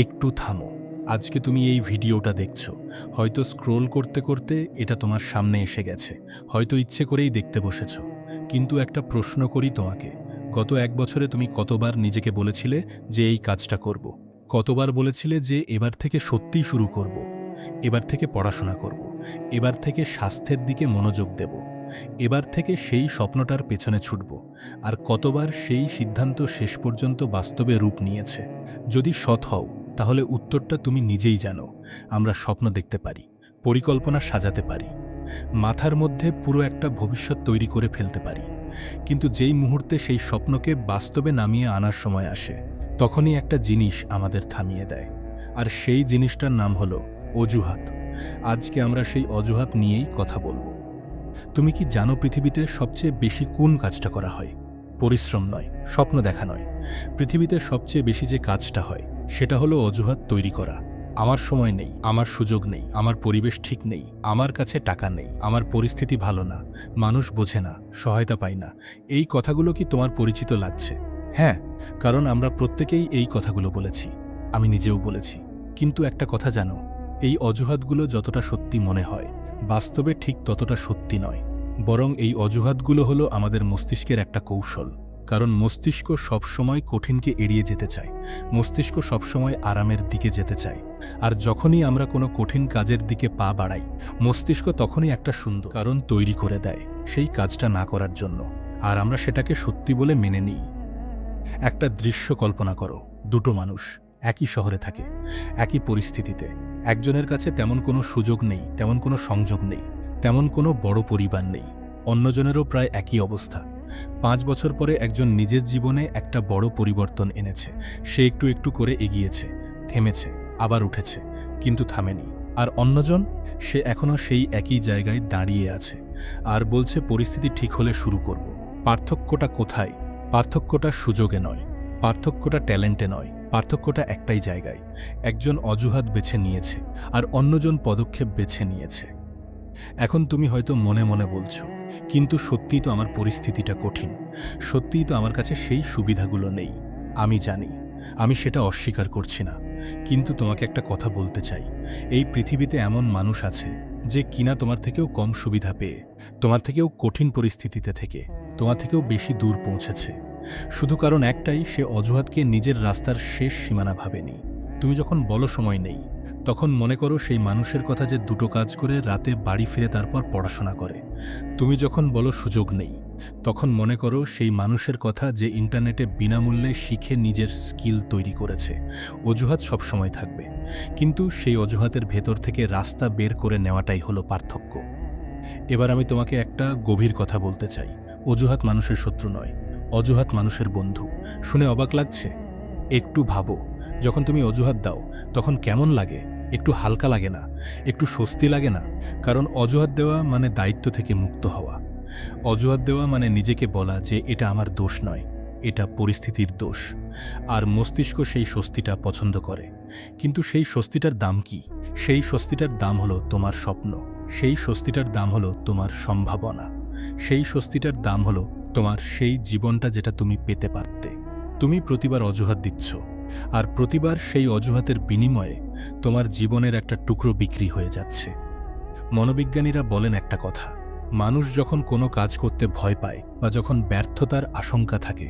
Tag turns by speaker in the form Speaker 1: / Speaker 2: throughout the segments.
Speaker 1: একটু থামো। আজকে তুমি এই ভিডিওটা দেখছো, হয়তো স্ক্রোল করতে করতে এটা তোমার সামনে এসে গেছে, হয়তো ইচ্ছে করেই দেখতে বসেছো। কিন্তু একটা প্রশ্ন করি তোমাকে, গত 1 বছরে তুমি কতবার নিজেকে বলেছিলে যে এই কাজটা করব? কতবার বলেছিলে যে এবার থেকে সত্যিই শুরু করব, এবার থেকে পড়াশোনা করব, এবার থেকে স্বাস্থ্যের দিকে মনোযোগ দেব, এবার থেকে সেই স্বপ্নটার পেছনে ছুটব? আর কতবার সেই সিদ্ধান্ত শেষ পর্যন্ত বাস্তবে রূপ নিয়েছে? যদি সৎ হও, তাহলে উত্তরটা তুমি নিজেই জানো। আমরা স্বপ্ন দেখতে পারি, পরিকল্পনা সাজাতে পারি, মাথার মধ্যে পুরো একটা ভবিষ্যৎ তৈরি করে ফেলতে পারি, কিন্তু যেই মুহূর্তে সেই স্বপ্নকে বাস্তবে নামিয়ে আনার সময় আসে, তখনই একটা জিনিস আমাদের থামিয়ে দেয়। আর সেই জিনিসটার নাম হলো অজুহাত। আজকে আমরা সেই অজুহাত নিয়েই কথা বলবো। তুমি কি জানো পৃথিবীতে সবচেয়ে বেশি কোন কাজটা করা হয়? পরিশ্রম নয়, স্বপ্ন দেখা নয়। পৃথিবীতে সবচেয়ে বেশি যে কাজটা হয় সেটা হলো অজুহাত তৈরি করা। আমার সময় নেই, আমার সুযোগ নেই, আমার পরিবেশ ঠিক নেই, আমার কাছে টাকা নেই, আমার পরিস্থিতি ভালো না, মানুষ বোঝে না, সহায়তা পাই না। এই কথাগুলো কি তোমার পরিচিত লাগছে? হ্যাঁ, কারণ আমরা প্রত্যেকেই এই কথাগুলো বলেছি। আমি নিজেও বলেছি। কিন্তু একটা কথা জানো, এই অজুহাতগুলো যতটা সত্যি মনে হয়, বাস্তবে ঠিক ততটা সত্যি নয়। বরং এই অজুহাতগুলো হলো আমাদের মস্তিষ্কের একটা কৌশল। কারণ মস্তিষ্ক সবসময় কঠিনকে এড়িয়ে যেতে চায়, মস্তিষ্ক সবসময় আরামের দিকে যেতে চায়। আর যখনই আমরা কোনো কঠিন কাজের দিকে পা বাড়াই, মস্তিষ্ক তখনই একটা সুন্দর কারণ তৈরি করে দেয় সেই কাজটা না করার জন্য। আর আমরা সেটাকে সত্যি বলে মেনে নিই। একটা দৃশ্য কল্পনা করো, দুটো মানুষ একই শহরে থাকে, একই পরিস্থিতিতে। একজনের কাছে তেমন কোনো সুযোগ নেই, তেমন কোনো সংযোগ নেই, তেমন কোনো বড় পরিবার নেই। অন্যজনেরও প্রায় একই অবস্থা। 5 বছর পরে একজন নিজের জীবনে একটা বড় পরিবর্তন এনেছে। সে একটু একটু করে এগিয়েছে, থেমেছে, আবার উঠেছে, কিন্তু থামেনি। আর অন্যজন, সে এখনও সেই একই জায়গায় দাঁড়িয়ে আছে আর বলছে পরিস্থিতি ঠিক হলে শুরু করব। পার্থক্যটা কোথায়? পার্থক্যটা সুযোগে নয়, পার্থক্যটা ট্যালেন্টে নয়, পার্থক্যটা একটাই জায়গায়। একজন অজুহাত বেছে নিয়েছে আর অন্যজন পদক্ষেপ বেছে নিয়েছে। এখন তুমি হয়তো মনে মনে বলছো, কিন্তু সত্যিই তো আমার পরিস্থিতিটা কঠিন, সত্যিই তো আমার কাছে সেই সুবিধাগুলো নেই। আমি জানি, আমি সেটা অস্বীকার করছি না। কিন্তু তোমাকে একটা কথা বলতে চাই, এই পৃথিবীতে এমন মানুষ আছে যে কিনা তোমার থেকেও কম সুবিধা পেয়ে, তোমার থেকেও কঠিন পরিস্থিতিতে থেকে, তোমার থেকেও বেশি দূর পৌঁছেছে। শুধু কারণ একটাই, সে অজুহাতকে নিজের রাস্তার শেষ সীমানা ভাবেনি। তুমি যখন বলো সময় নেই, তখন মনে করো সেই মানুষের কথা যে দুটো কাজ করে রাতে বাড়ি ফিরে তারপর পড়াশোনা করে। তুমি যখন বলো সুযোগ নেই, তখন মনে করো সেই মানুষের কথা যে ইন্টারনেটে বিনামূল্যে শিখে নিজের স্কিল তৈরি করেছে। অজুহাত সবসময় থাকবে, কিন্তু সেই অজুহাতের ভেতর থেকে রাস্তা বের করে নেওয়াটাই হলো পার্থক্য। এবার আমি তোমাকে একটা গভীর কথা বলতে চাই। অজুহাত মানুষের শত্রু নয়, অজুহাত মানুষের বন্ধু। শুনে অবাক লাগছে? একটু ভাবো, যখন তুমি অজুহাত দাও তখন কেমন লাগে? একটু হালকা লাগে না? একটু স্বস্তি লাগে না? কারণ অজুহাত দেওয়া মানে দায়িত্ব থেকে মুক্ত হওয়া। অজুহাত দেওয়া মানে নিজেকে বলা যে এটা আমার দোষ নয়, এটা পরিস্থিতির দোষ। আর মস্তিষ্ক সেই স্বস্তিটা পছন্দ করে। কিন্তু সেই স্বস্তিটার দাম কি? সেই স্বস্তিটার দাম হলো তোমার স্বপ্ন, সেই স্বস্তিটার দাম হলো তোমার সম্ভাবনা, সেই স্বস্তিটার দাম হলো তোমার সেই জীবনটা যেটা তুমি পেতে পারতে। তুমি প্রতিবার অজুহাত দিচ্ছ, আর প্রতিবার সেই অজুহাতের বিনিময়ে তোমার জীবনের একটা টুকরো বিক্রি হয়ে যাচ্ছে। মনোবিজ্ঞানীরা বলেন একটা কথা, মানুষ যখন কোনো কাজ করতে ভয় পায় বা যখন ব্যর্থতার আশঙ্কা থাকে,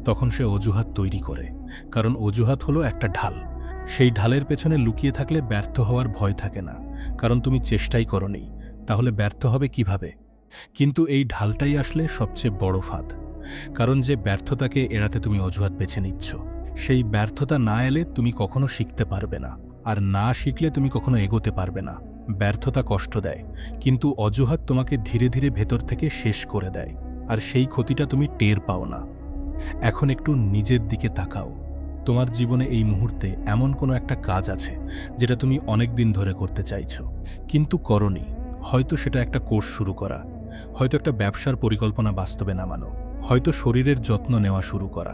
Speaker 1: তখন সে অজুহাত তৈরি করে। কারণ অজুহাত হলো একটা ঢাল। সেই ঢালের পেছনে লুকিয়ে থাকলে ব্যর্থ হওয়ার ভয় থাকে না, কারণ তুমি চেষ্টাই করোনি। তাহলে ব্যর্থ হবে কিভাবে? কিন্তু এই ঢালটাই আসলে সবচেয়ে বড় ফাঁদ। কারণ যে ব্যর্থতাকে এড়াতে তুমি অজুহাত বেছে নিচ্ছ, সেই ব্যর্থতা না এলে তুমি কখনো শিখতে পারবে না, আর না শিখলে তুমি কখনো এগোতে পারবে না। ব্যর্থতা কষ্ট দেয়, কিন্তু অজুহাত তোমাকে ধীরে ধীরে ভেতর থেকে শেষ করে দেয়, আর সেই ক্ষতিটা তুমি টের পাও না। এখন একটু নিজের দিকে তাকাও। তোমার জীবনে এই মুহূর্তে এমন কোনো একটা কাজ আছে যেটা তুমি অনেক দিন ধরে করতে চাইছো, কিন্তু করনি। হয়তো সেটা একটা কোর্স শুরু করা, হয়তো একটা ব্যবসার পরিকল্পনা বাস্তবে নামানো, হয়তো শরীরের যত্ন নেওয়া শুরু করা,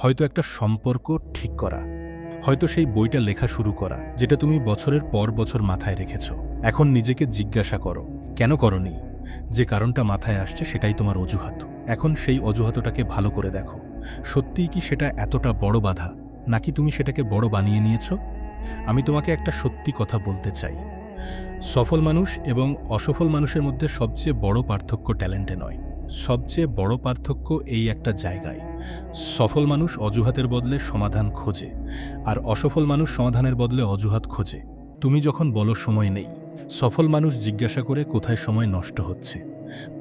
Speaker 1: হয়তো একটা সম্পর্ক ঠিক করা, হয়তো সেই বইটা লেখা শুরু করা যেটা তুমি বছরের পর বছর মাথায় রেখেছ। এখন নিজেকে জিজ্ঞাসা করো, কেন করনি? যে কারণটা মাথায় আসছে সেটাই তোমার অজুহাত। এখন সেই অজুহাতটাকে ভালো করে দেখো। সত্যিই কি সেটা এতটা বড় বাধা, নাকি তুমি সেটাকে বড় বানিয়ে নিয়েছ? আমি তোমাকে একটা সত্যি কথা বলতে চাই। সফল মানুষ এবং অসফল মানুষের মধ্যে সবচেয়ে বড় পার্থক্য ট্যালেন্টে নয়, সবচেয়ে বড় পার্থক্য এই একটা জায়গায়। সফল মানুষ অজুহাতের বদলে সমাধান খোঁজে, আর অসফল মানুষ সমাধানের বদলে অজুহাত খোঁজে। তুমি যখন বলো সময় নেই, সফল মানুষ জিজ্ঞাসা করে কোথায় সময় নষ্ট হচ্ছে।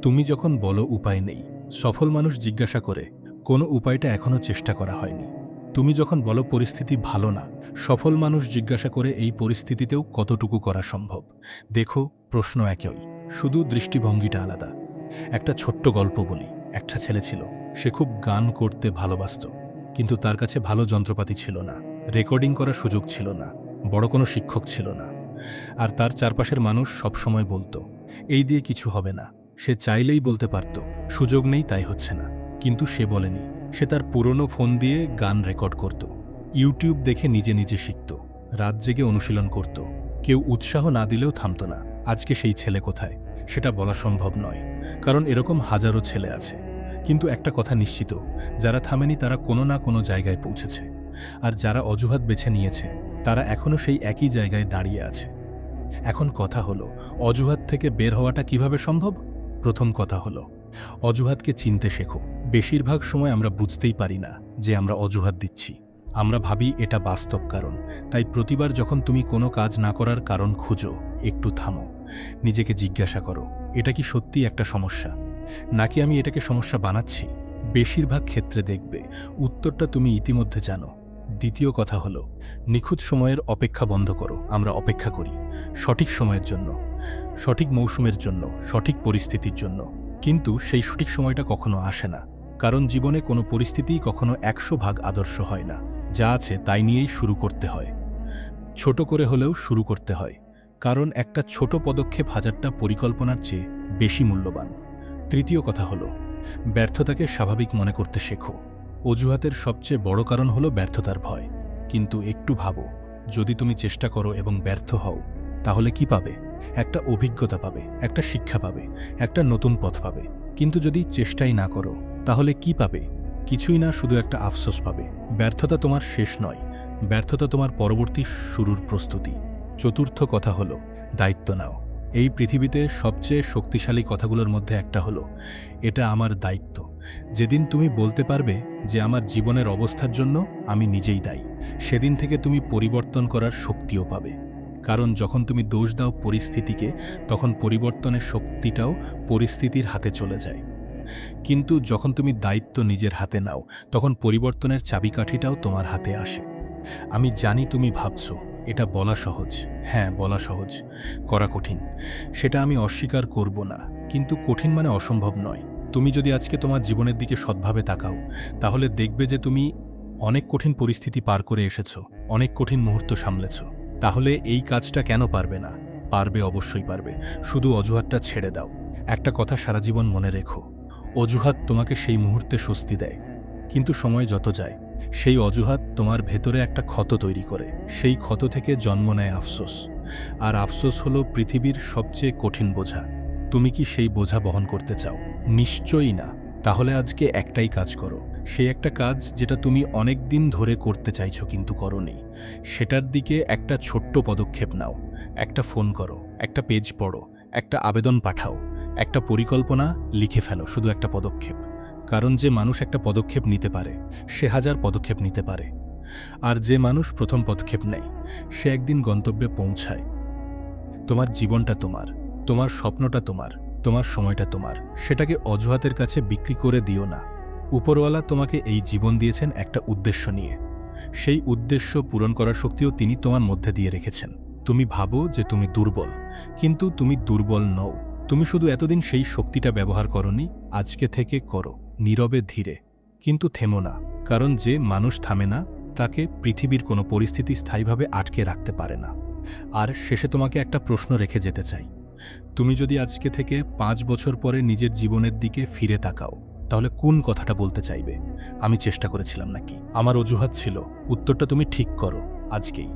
Speaker 1: তুমি যখন বলো উপায় নেই, সফল মানুষ জিজ্ঞাসা করে কোনো উপায়টা এখনও চেষ্টা করা হয়নি। তুমি যখন বলো পরিস্থিতি ভালো না, সফল মানুষ জিজ্ঞাসা করে এই পরিস্থিতিতেও কতটুকু করা সম্ভব। দেখো, প্রশ্ন একই, শুধু দৃষ্টিভঙ্গিটা আলাদা। একটা ছোট্ট গল্প বলি। একটা ছেলে ছিল, সে খুব গান করতে ভালোবাসত, কিন্তু তার কাছে ভালো যন্ত্রপাতি ছিল না, রেকর্ডিং করার সুযোগ ছিল না, বড় কোনো শিক্ষক ছিল না। আর তার চারপাশের মানুষ সবসময় বলতো, এই দিয়ে কিছু হবে না। সে চাইলেই বলতে পারত, সুযোগ নেই তাই হচ্ছে না, কিন্তু সে বলেনি। সে তার পুরনো ফোন দিয়ে গান রেকর্ড করত, ইউটিউব দেখে নিজে নিজে শিখত, রাত জেগে অনুশীলন করত। কেউ উৎসাহ না দিলেও থামত না। আজকে সেই ছেলে কোথায় সেটা বলা সম্ভব নয়, কারণ এরকম হাজারো ছেলে আছে। কিন্তু একটা কথা নিশ্চিত, যারা থামেনি তারা কোনো না কোনো জায়গায় পৌঁছেছে, আর যারা অজুহাত বেছে নিয়েছে তারা এখনও সেই একই জায়গায় দাঁড়িয়ে আছে। এখন কথা হলো, অজুহাত থেকে বের হওয়াটা কিভাবে সম্ভব? প্রথম কথা হলো, অজুহাতকে চিনতে শেখো। বেশিরভাগ সময় আমরা বুঝতেই পারি না যে আমরা অজুহাত দিচ্ছি। আমরা ভাবি এটা বাস্তব কারণ। তাই প্রতিবার যখন তুমি কোনো কাজ না করার কারণ খুঁজো, একটু থামো, নিজেকে জিজ্ঞাসা করো, এটা কি সত্যি একটা সমস্যা, নাকি আমি এটাকে সমস্যা বানাচ্ছি? বেশিরভাগ ক্ষেত্রে দেখবে উত্তরটা তুমি ইতিমধ্যে জানো। দ্বিতীয় কথা হলো, নিখুঁত সময়ের অপেক্ষা বন্ধ করো। আমরা অপেক্ষা করি সঠিক সময়ের জন্য, সঠিক মৌসুমের জন্য, সঠিক পরিস্থিতির জন্য, কিন্তু সেই সঠিক সময়টা কখনো আসে না। কারণ জীবনে কোনো পরিস্থিতিই কখনো 100% আদর্শ হয় না। যা আছে তাই নিয়েই শুরু করতে হয়, ছোট করে হলেও শুরু করতে হয়, কারণ একটা ছোট পদক্ষেপ হাজারটা পরিকল্পনার চেয়ে বেশি মূল্যবান। তৃতীয় কথা হলো, ব্যর্থতাকে স্বাভাবিক মনে করতে শেখো। অজুহাতের সবচেয়ে বড় কারণ হলো ব্যর্থতার ভয়। কিন্তু একটু ভাবো, যদি তুমি চেষ্টা করো এবং ব্যর্থ হও, তাহলে কি পাবে? একটা অভিজ্ঞতা পাবে, একটা শিক্ষা পাবে, একটা নতুন পথ পাবে। কিন্তু যদি চেষ্টাই না করো, তাহলে কি পাবে? কিছুই না, শুধু একটা আফসোস পাবে। ব্যর্থতা তোমার শেষ নয়, ব্যর্থতা তোমার পরবর্তী শুরুর প্রস্তুতি। চতুর্থ কথা হলো, দায়িত্ব নাও। এই পৃথিবীতে সবচেয়ে শক্তিশালী কথাগুলোর মধ্যে একটা হলো, এটা আমার দায়িত্ব। যেদিন তুমি বলতে পারবে যে আমার জীবনের অবস্থার জন্য আমি নিজেই দায়ী, সেদিন থেকে তুমি পরিবর্তন করার শক্তিও পাবে। কারণ যখন তুমি দোষ দাও পরিস্থিতিকে, তখন পরিবর্তনের শক্তিটাও পরিস্থিতির হাতে চলে যায়। কিন্তু যখন তুমি দায়িত্ব নিজের হাতে নাও, তখন পরিবর্তনের চাবিকাঠিটাও তোমার হাতে আসে। আমি জানি তুমি ভাবছো এটা বলা সহজ। হ্যাঁ, বলা সহজ, করা কঠিন। সেটা আমি অস্বীকার করব না, কিন্তু কঠিন মানে অসম্ভব নয়। তুমি যদি আজকে তোমার জীবনের দিকে সৎভাবে তাকাও, তাহলে দেখবে যে তুমি অনেক কঠিন পরিস্থিতি পার করে এসেছো, অনেক কঠিন মুহূর্ত সামলেছো। তাহলে এই কাজটা কেন পারবে না? পারবে, অবশ্যই পারবে। শুধু অজুহাতটা ছেড়ে দাও। একটা কথা সারা জীবন মনে রেখো, অজুহাত তোমাকে সেই মুহূর্তে স্বস্তি দেয়, কিন্তু সময় যত যায় সেই অজুহাত তোমার ভেতরে একটা ক্ষত তৈরি করে। সেই ক্ষত থেকে জন্ম নেয় আফসোস, আর আফসোস হলো পৃথিবীর সবচেয়ে কঠিন বোঝা। তুমি কি সেই বোঝা বহন করতে চাও? নিশ্চয়ই না। তাহলে আজকে একটাই কাজ করো, সেই একটা কাজ যেটা তুমি অনেক দিন ধরে করতে চাইছো কিন্তু করোনি। সেটার দিকে একটা ছোট্ট পদক্ষেপ নাও। একটা ফোন করো, একটা পেজ পড়ো, একটা আবেদন পাঠাও, একটা পরিকল্পনা লিখে ফেলো। শুধু একটা পদক্ষেপ। কারণ যে মানুষ একটা পদক্ষেপ নিতে পারে, সে 1000 পদক্ষেপ নিতে পারে। আর যে মানুষ প্রথম পদক্ষেপ নেয়, সে একদিন গন্তব্যে পৌঁছায়। তোমার জীবনটা তোমার, তোমার স্বপ্নটা তোমার, তোমার সময়টা তোমার। সেটাকে অজুহাতের কাছে বিক্রি করে দিও না। উপরওয়ালা তোমাকে এই জীবন দিয়েছেন একটা উদ্দেশ্য নিয়ে। সেই উদ্দেশ্য পূরণ করার শক্তিও তিনি তোমার মধ্যে দিয়ে রেখেছেন। তুমি ভাবো যে তুমি দুর্বল, কিন্তু তুমি দুর্বল নও। তুমি শুধু এতদিন সেই শক্তিটা ব্যবহার করনি। আজকে থেকে করো, নীরবে, ধীরে, কিন্তু থেমো না। কারণ যে মানুষ থামে না, তাকে পৃথিবীর কোনো পরিস্থিতি স্থায়ীভাবে আটকে রাখতে পারে না। আর শেষে তোমাকে একটা প্রশ্ন রেখে যেতে চাই। তুমি যদি আজকে থেকে 5 বছর পরে নিজের জীবনের দিকে ফিরে তাকাও, তাহলে কোন কথাটা বলতে চাইবে? আমি চেষ্টা করেছিলাম নাকি আমার অজুহাত ছিল? উত্তরটা তুমি ঠিক করো আজকেই।